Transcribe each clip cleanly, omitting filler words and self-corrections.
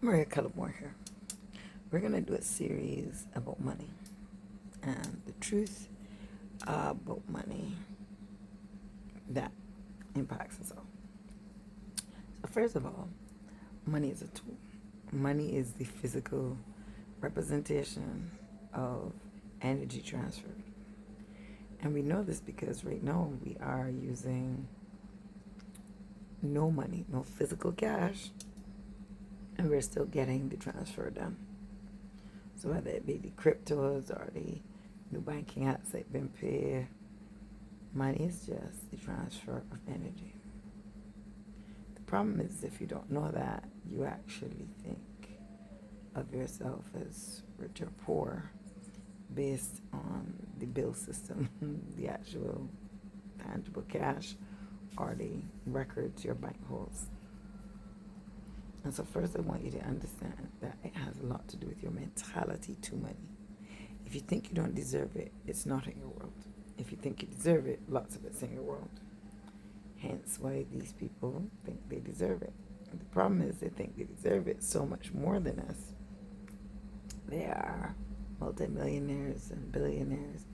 Maria Cullimore here. We're going to do a series about money and the truth about money that impacts us all. So, first of all, money is a tool. Money is the physical representation of energy transfer. And we know this because right now we are using no money, no physical cash, and we're still getting the transfer done. So whether it be the cryptos or the new banking apps that have been paid, money is just the transfer of energy. The problem is if you don't know that, you actually think of yourself as rich or poor based on the bill system, the actual tangible cash, or the records your bank holds. And so first I want you to understand that it has a lot to do with your mentality to money. If you think you don't deserve it, it's not in your world. If you think you deserve it, lots of it's in your world. Hence why these people think they deserve it. And the problem is they think they deserve it so much more than us. They are multimillionaires and billionaires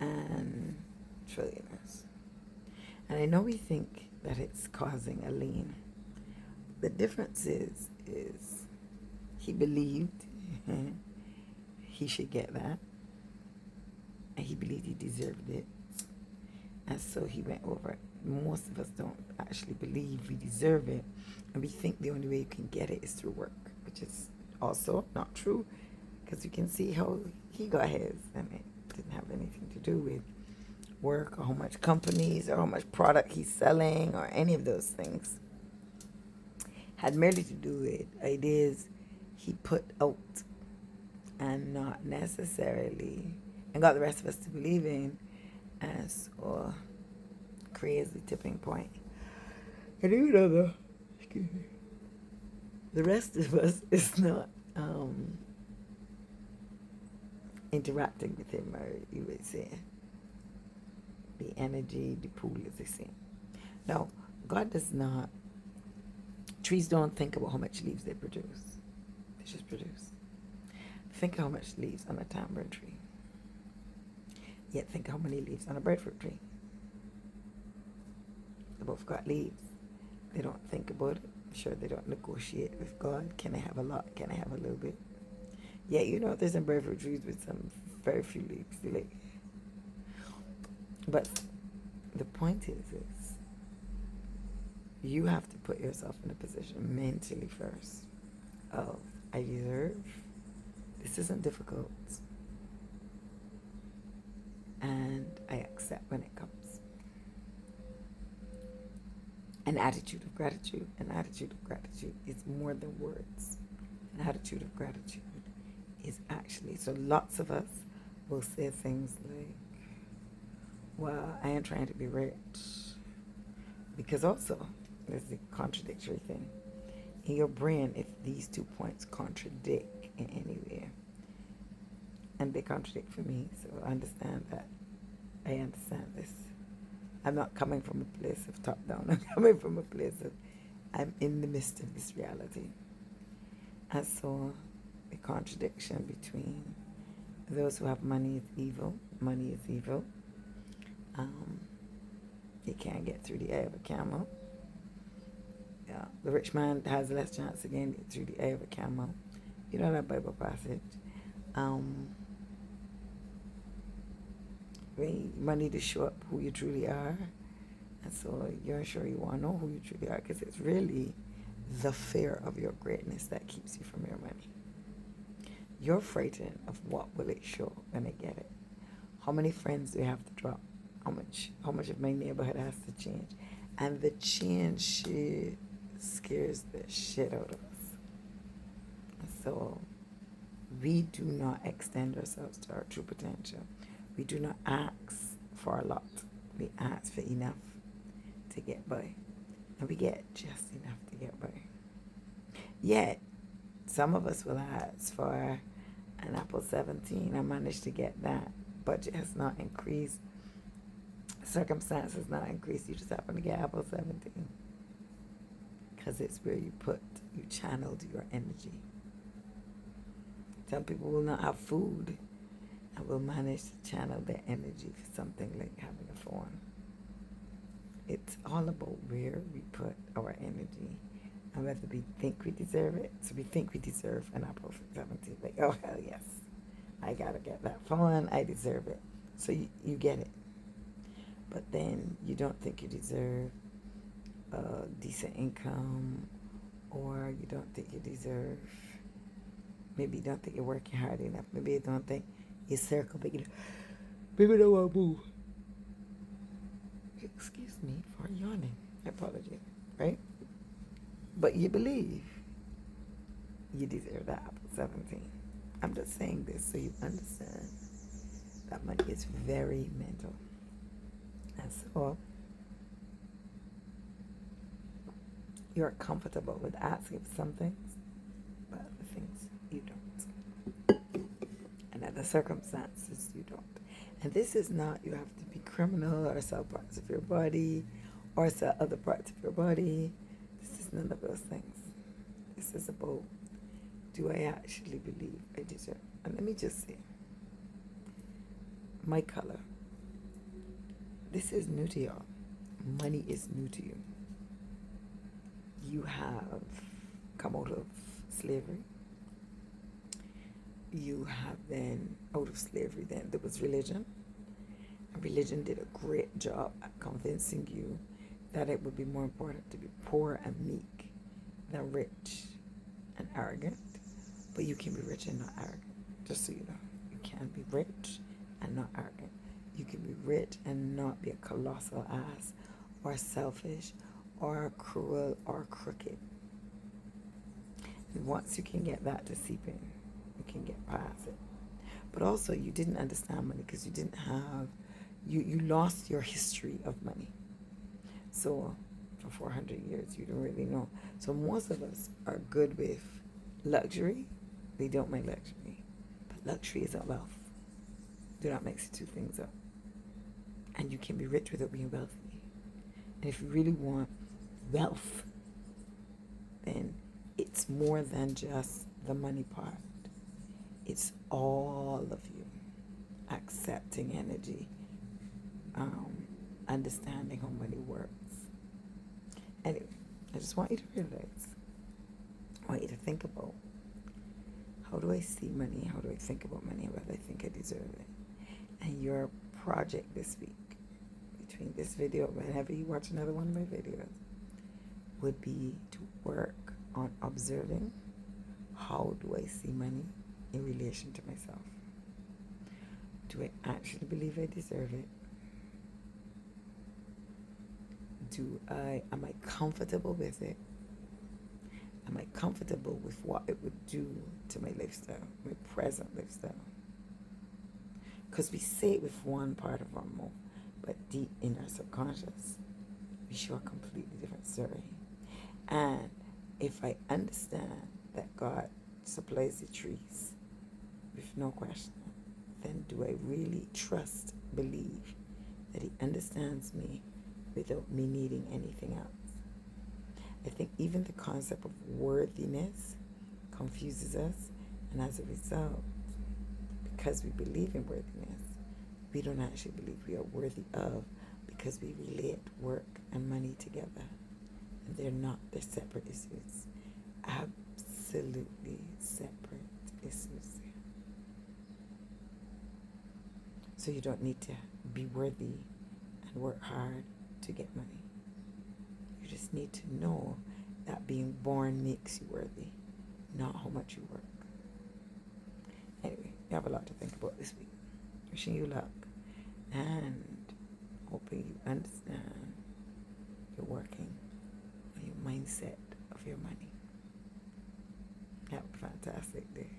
and trillionaires. And I know we think that it's causing a lean. The difference is he believed he should get that, and he believed he deserved it, and so he went over it. Most of us don't actually believe we deserve it, and we think the only way you can get it is through work, which is also not true, because you can see how he got his, and it didn't have anything to do with work or how much companies or how much product he's selling or any of those things. Had merely to do with ideas he put out and not necessarily, and got the rest of us to believe in as or crazy tipping point. And even though the rest of us is not interacting with him, or you would say the energy, the pool is the same. Now, God does not. Trees don't think about how much leaves they produce. They just produce. Think how much leaves on a tamarind tree. Yet think how many leaves on a breadfruit tree. They both got leaves. They don't think about it. Sure, they don't negotiate with God. Can I have a lot? Can I have a little bit? Yeah, you know, there's some breadfruit trees with some very few leaves. Like, but the point is you have to put yourself in a position mentally first of, I deserve, this isn't difficult, and I accept when it comes. An attitude of gratitude. An attitude of gratitude is more than words. An attitude of gratitude is actually, so lots of us will say things like, well, I am trying to be rich. Because also, there's the contradictory thing. In your brain, if these 2 points contradict in any way, and they contradict for me, so understand that I understand this. I'm not coming from a place of top down. I'm coming from a place of I'm in the midst of this reality. And so the contradiction between those who have money is evil. Money is evil. You can't get through the eye of a camel. Yeah, the rich man has less chance of getting through the eye of a camel. You know that Bible passage. Money to show up who you truly are. And so you're sure you want to know who you truly are, because it's really the fear of your greatness that keeps you from your money. You're frightened of what will it show when I get it. How many friends do you have to drop? How much of my neighborhood has to change? And the change scares the shit out of us. So we do not extend ourselves to our true potential. We do not ask for a lot. We ask for enough to get by. And we get just enough to get by. Yet, some of us will ask for an Apple 17 and manage to get that. Budget has not increased. Circumstances not increased. You just happen to get Apple 17. Because it's where you put You channeled your energy. Some people will not have food and will manage to channel their energy for something like having a phone. It's all about where we put our energy and whether we think we deserve it. So we think we deserve an Apple 17. Like, oh, hell yes. I got to get that phone. I deserve it. So you get it. But then you don't think you deserve a decent income, or you don't think you deserve, maybe you don't think you're working hard enough. Maybe you don't think your circle big enough. Maybe you don't want to move. Excuse me for yawning. I apologize. Right? But you believe you deserve that Apple 17. I'm just saying this so you understand that money is very mental. And so you're comfortable with asking for some things, but other things you don't. And other circumstances you don't. And this is not you have to be criminal or sell parts of your body or sell other parts of your body. This is none of those things. This is about, do I actually believe I deserve? And let me just say, my color. This is new to y'all. Money is new to you. You have come out of slavery. You have been out of slavery. Then there was religion. And religion did a great job at convincing you that it would be more important to be poor and meek than rich and arrogant. But you can be rich and not arrogant. Just so you know. You can be rich and not arrogant. You can be rich and not be a colossal ass or selfish or cruel or crooked. And once you can get that to seep in, you can get past it. But also you didn't understand money because you didn't have, you lost your history of money. So for 400 years you don't really know. So most of us are good with luxury. We don't make luxury. But luxury isn't wealth. Do not mix the two things up. And you can be rich without being wealthy. And if you really want wealth, then it's more than just the money part. It's all of you accepting energy, understanding how money works. Anyway, I just want you to realize, I want you to think about, how do I see money? How do I think about money? Whether I think I deserve it. And your project this week, between this video, whenever you watch another one of my videos, would be to work on observing, how do I see money in relation to myself? Do I actually believe I deserve it? Am I comfortable with it? Am I comfortable with what it would do to my lifestyle, my present lifestyle? Because we say it with one part of our mouth, but deep in our subconscious, we show a completely different story. And if I understand that God supplies the trees with no question, then do I really trust, believe that He understands me without me needing anything else? I think even the concept of worthiness confuses us, and as a result, because we believe in worthiness, we don't actually believe we are worthy of, because we relate work and money together. And they're not, they're separate issues. Absolutely separate issues. So you don't need to be worthy and work hard to get money. You just need to know that being born makes you worthy, not how much you work. Anyway, you have a lot to think about this week. Wishing you luck and hoping you understand your working and your mindset of your money. Have a fantastic day.